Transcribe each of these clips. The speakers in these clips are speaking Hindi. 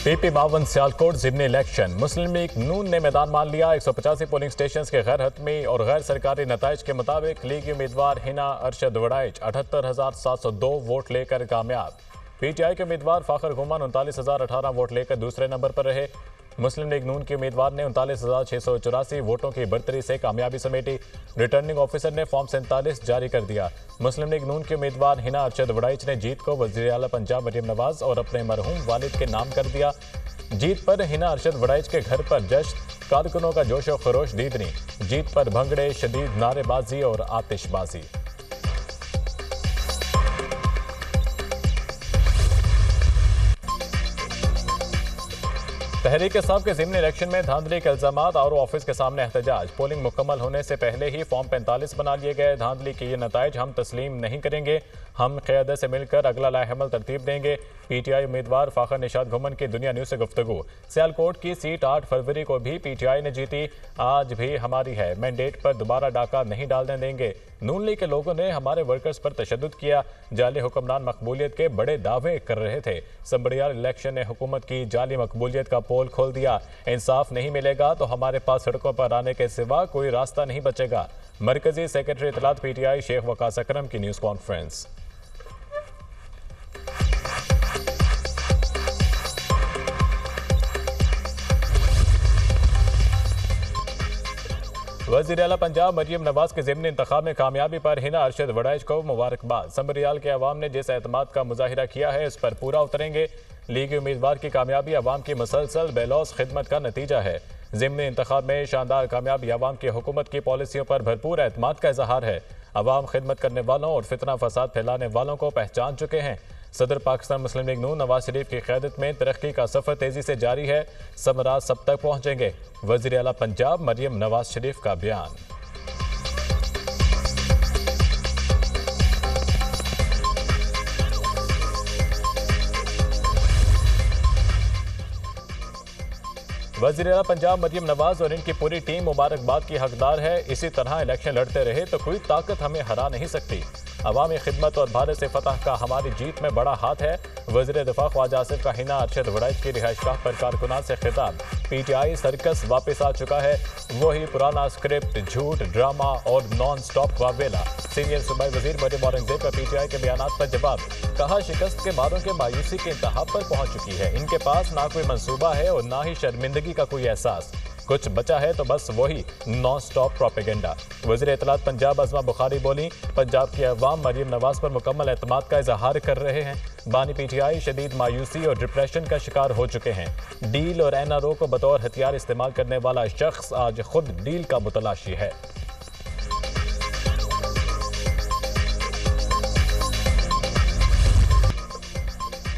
PP52 सियालकोट जिमनी इलेक्शन। मुस्लिम लीग नून ने मैदान मान लिया। 185 पोलिंग स्टेशन के गैर हतमी और गैर सरकारी नताइज के मुताबिक लीगी उम्मीदवार हिना अरशद वड़ाइच 78,702 वोट लेकर कामयाब। PTI के उम्मीदवार फाखर गुमान 39,018 वोट लेकर दूसरे नंबर पर रहे। मुस्लिम लीग नून के उम्मीदवार ने 39,684 वोटों की बढ़तरी से कामयाबी समेटी। रिटर्निंग ऑफिसर ने फॉर्म 47 जारी कर दिया। मुस्लिम लीग नून के उम्मीदवार हिना अरशद वड़ाइच ने जीत को वज़ीर आला पंजाब मरियम नवाज और अपने मरहूम वालिद के नाम कर दिया। जीत पर हिना अरशद वड़ाइच के घर पर जश्न, कारकुनों का जोश और खरोश दीदनी। जीत पर भंगड़े, शदीद नारेबाजी और आतिशबाजी। तहरीक इंसाफ के ज़िमनी इलेक्शन में धांधली के इल्जामात और ऑफिस के सामने एहतजाज। पोलिंग मुकम्मल होने से पहले ही फॉर्म 45 बना लिए गए। धांधली के ये नताइज हम तस्लीम नहीं करेंगे, हम क़यादत से मिलकर अगला लाहेमल तरतीब देंगे। PTI उम्मीदवार फाखर निशात घुमन की दुनिया न्यूज़ से गुफ्तगू। सियालकोट की सीट 8 फरवरी को भी PTI ने जीती, आज भी हमारी है। मैंडेट पर दोबारा डाका नहीं डालने देंगे। नून लीग के लोगों ने हमारे वर्कर्स पर तशद्दुद किया। जाली हुक्मरान मकबूलियत के बड़े दावे कर रहे थे। संबड़ियाल इलेक्शन ने हुकूमत की जाली मकबूलियत का पोल खोल दिया। इंसाफ नहीं मिलेगा तो हमारे पास सड़कों पर आने के सिवा कोई रास्ता नहीं बचेगा। मरकजी सेक्रेटरी इत्तलात PTI शेख वकास अकरम की न्यूज़ कॉन्फ्रेंस। वज़ीर आला पंजाब मरियम नवाज के ज़िमनी इंतखाब में कामयाबी पर हिना अरशद वड़ाइच को मुबारकबाद। संबरियाल के अवाम ने जिस एतमाद का मुजाहिरा किया है उस पर पूरा उतरेंगे। लीगी उम्मीदवार की कामयाबी अवाम की मुसलसल बेलौस खिदमत का नतीजा है। ज़िमनी इंतखाब में शानदार कामयाबी अवाम की हुकूमत की पॉलिसियों पर भरपूर एतमाद का इजहार है। अवाम खिदमत करने वालों और फितना फसाद फैलाने वालों को पहचान चुके हैं। सदर पाकिस्तान मुस्लिम लीग नून नवाज शरीफ की क़यादत में तरक्की का सफ़र तेज़ी से जारी है। समरात सब तक पहुँचेंगे। वज़ीर आला पंजाब मरियम नवाज शरीफ का बयान। वज़ीर आला पंजाब मरियम नवाज और इनकी पूरी टीम मुबारकबाद की हकदार है। इसी तरह इलेक्शन लड़ते रहे तो कोई ताकत हमें हरा नहीं सकती। अवामी खिदमत और भारत से फतह का हमारी जीत में बड़ा हाथ है। वज़ीर दिफा ख्वाजा आसिफ का हिना अरशद वड़ाइच की रिहाइशगाह पर कारकुनान से खिताब। PTI सर्कस वापस आ चुका है, वही पुराना स्क्रिप्ट, झूठ, ड्रामा और नॉन स्टॉप वावेला। सीनियर सूबाई वजीर मरियम औरंगजेब का PTI के बयानात पर जवाब। कहा शिकस्त के बादों के मायूसी के इंतहा पर पहुंच चुकी है। इनके पास ना कोई मंसूबा है और ना ही शर्मिंदगी का कोई एहसास। कुछ बचा है तो बस वही नॉन स्टॉप प्रोपेगेंडा। वज़ीर इत्तलात पंजाब अज़मा बुखारी बोली, पंजाब की अवाम मरियम नवाज पर मुकम्मल एतमाद का इजहार कर रहे हैं। बानी PTI शदीद मायूसी और डिप्रेशन का शिकार हो चुके हैं। डील और NRO को बतौर हथियार इस्तेमाल करने वाला शख्स आज खुद डील का मुतलाशी है।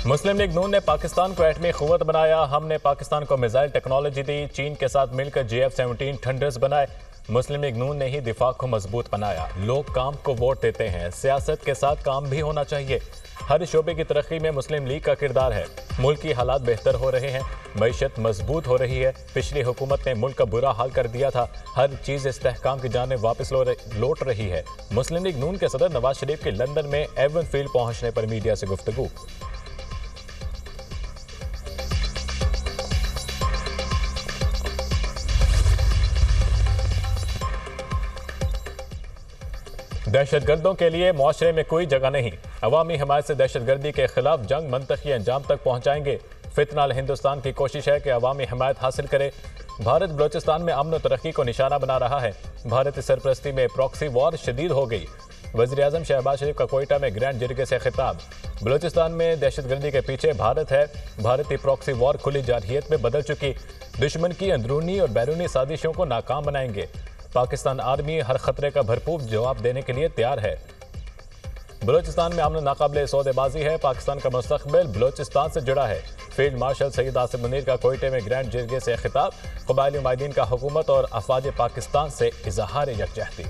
मुस्लिम लीग नून ने पाकिस्तान को एटमी क़ुव्वत बनाया। हमने पाकिस्तान को मिसाइल टेक्नोलॉजी दी। चीन के साथ मिलकर JF-17 थंडर्स बनाए। मुस्लिम लीग नून ने ही दिफा को मजबूत बनाया। लोग काम को वोट देते हैं, सियासत के साथ काम भी होना चाहिए। हर शोबे की तरक्की में मुस्लिम लीग का किरदार है। मुल्क की हालात बेहतर हो रहे हैं, मईशत मजबूत हो रही है। पिछली हुकूमत ने मुल्क का बुरा हाल कर दिया था, हर चीज़ इस्तेहकाम की जानिब वापस लौट रही है। मुस्लिम लीग नून के सदर नवाज शरीफ के लंदन में एवन फील्ड पहुंचने पर मीडिया से गुफ्तगू। दहशतगर्दों के लिए मुआशरे में कोई जगह नहीं। अवामी हमायत से दहशतगर्दी के खिलाफ जंग मंतकी अंजाम तक पहुंचाएंगे। फितनाल हिंदुस्तान की कोशिश है कि अवामी हमायत हासिल करे। भारत बलोचिस्तान में अमन और तरक्की को निशाना बना रहा है। भारत सरपरस्ती में प्रॉक्सी वॉर शदीद हो गई। वज़ीर आज़म शहबाज शरीफ का कोयटा में ग्रैंड जिरगे से खिताब। बलोचिस्तान में दहशतगर्दी के पीछे भारत है। भारत की प्रॉक्सी वॉर खुली जारहियत में बदल चुकी। दुश्मन की अंदरूनी और बैरूनी साजिशों को नाकाम बनाएंगे। पाकिस्तान आर्मी हर खतरे का भरपूर जवाब देने के लिए तैयार है। बलोचिस्तान में अमन नाकाबिले सौदेबाजी है। पाकिस्तान का मुस्तकबिल बलोचिस्तान से जुड़ा है। फील्ड मार्शल सईद आसिम मुनीर का कोयटे में ग्रैंड जिरगे से खिताब। कबायली नुमाइंदीन का हुकूमत और अफवाज पाकिस्तान से इजहार यकजहती।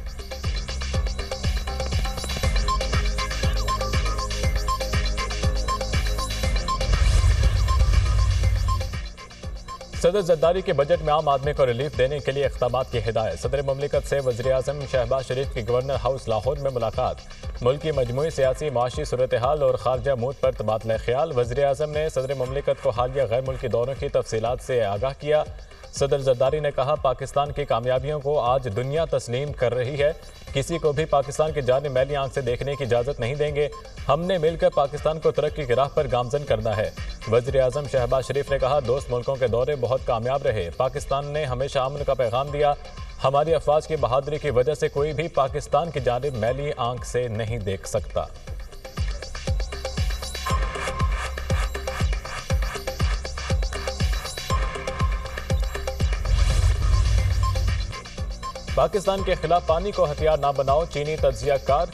सदर जरदारी के बजट में आम आदमी को रिलीफ देने के लिए इक़दाम की हिदायत। सदर ममलिकत से वज़ीर आज़म शहबाज शरीफ की गवर्नर हाउस लाहौर में मुलाकात। मुल्क की मजमूई सियासी माशी सूरत हाल और खारजा मूड पर तबादला ख्याल। वज़ीर आज़म ने सदर ममलिकत को हालिया गैर मुल्की दौरों की तफसीलात से आगाह किया। सदर जरदारी ने कहा, पाकिस्तान की कामयाबियों को आज दुनिया तस्लीम कर रही है। किसी को भी पाकिस्तान की जानिब मैली आंख से देखने की इजाज़त नहीं देंगे। हमने मिलकर पाकिस्तान को तरक्की की राह पर गामजन करना है। वज़ीर आज़म शहबाज शरीफ ने कहा, दोस्त मुल्कों के दौरे बहुत कामयाब रहे। पाकिस्तान ने हमेशा अमन का पैगाम दिया। हमारी अफवाज की बहादुरी की वजह से कोई भी पाकिस्तान की जानिब मैली आंख से नहीं देख सकता। पाकिस्तान के खिलाफ पानी को हथियार ना बनाओ, चीनी तज्जियाकार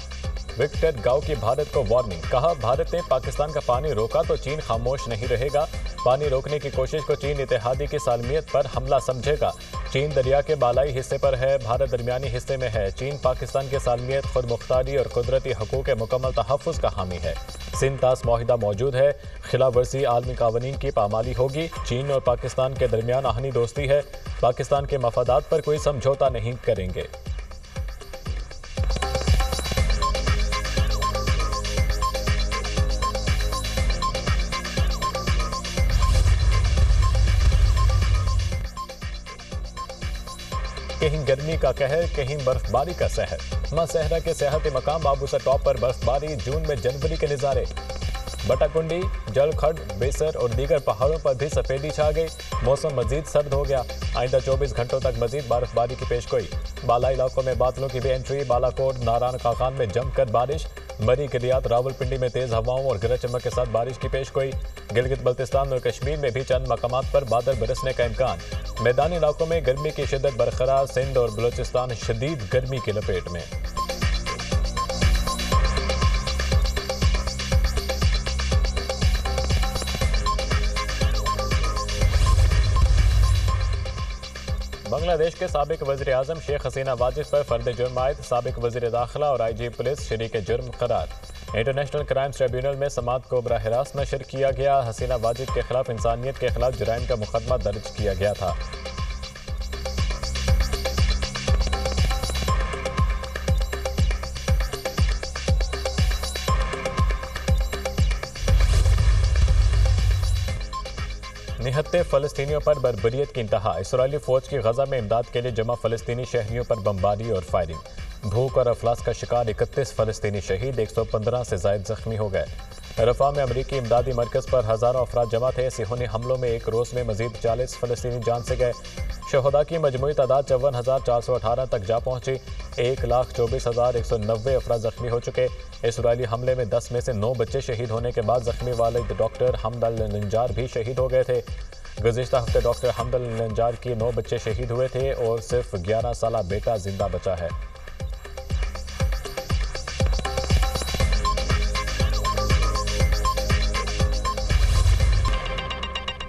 विक्टर गाओ की भारत को वार्निंग। कहा, भारत ने पाकिस्तान का पानी रोका तो चीन खामोश नहीं रहेगा। पानी रोकने की कोशिश को चीन इत्तेहादी की सालमियत पर हमला समझेगा। चीन दरिया के बालाई हिस्से पर है, भारत दरमियानी हिस्से में है। चीन पाकिस्तान की सालमियत, खुद मुख्तारी और कुदरती हकूक़ के मुकम्मल तहफ़्फ़ुज़ का हामी है। सिंध तास मुआहिदा मौजूद है, खिलाफ वर्जी आलमी कानून की पामाली होगी। चीन और पाकिस्तान के दरमियान आहनी दोस्ती है। पाकिस्तान के मफादात पर कोई समझौता नहीं करेंगे। कहीं गर्मी का कहर, कहीं बर्फबारी का सहर। मां सहरा के सियाहती मकाम बाबूसर टॉप पर बर्फबारी, जून में जनवरी के नज़ारे। बटाकुंडी, जलखड, बेसर और दीगर पहाड़ों पर भी सफेदी छा गई। मौसम मजीद सर्द हो गया। आइंदा 24 घंटों तक मजीद बर्फबारी की पेशगोई। बालाई इलाकों में बादलों की भी एंट्री। बालाकोट, नारायण काकान में जमकर बारिश। मरी, किलियात, रावलपिंडी में तेज हवाओं और गरज चमक के साथ बारिश की पेशगोई। गिलगित बल्तिस्तान और कश्मीर में भी चंद मकामात पर बादल बरसने का इम्कान। मैदानी इलाकों में गर्मी की शिद्दत बरकरार। सिंध और बलोचिस्तान शदीद गर्मी की लपेट में। बांग्लादेश के साबिक वज़ीर आज़म शेख हसीना वाजिद पर फर्द जुर्म आयद। साबिक वज़ीर दाखिला और IG पुलिस शरीक जुर्म करार। इंटरनेशनल क्राइम्स ट्रिब्यूनल में समाअत को बराह रास्त नशर किया गया। हसीना वाजिद के खिलाफ इंसानियत के खिलाफ जुराइम का मुकदमा दर्ज किया गया था। निहत्ते फ़लस्तीनियों पर बर्बरियत की इंतहा। इसराइली फ़ौज की गजा में इमदाद के लिए जमा फ़लस्तीनी शहरियों पर बमबारी और फायरिंग। भूख और अफलास का शिकार 31 फ़लस्तीनी शहीद, 115 से ज़ायद जख्मी हो गए। रफ़ा में अमरीकी इमदादी मरकज़ पर हज़ारों अफराद जमा थे। सिहोनी हमलों में एक रोज़ में मज़ीद 40 फ़लस्तीनी जान से गए। शहदा की मजमूई तादाद 54,418 तक जा पहुँची। 1,24,190 अफराद जख्मी हो चुके। इसराइली हमले में 10 में से 9 बच्चे शहीद होने के बाद जख्मी वालिद डॉक्टर हमद अल नंजार भी शहीद हो गए थे। गुज़िश्ता हफ्ते डॉक्टर हमद अल नंजार के 9 बच्चे शहीद हुए थे और सिर्फ 11 साला बेटा जिंदा बचा है।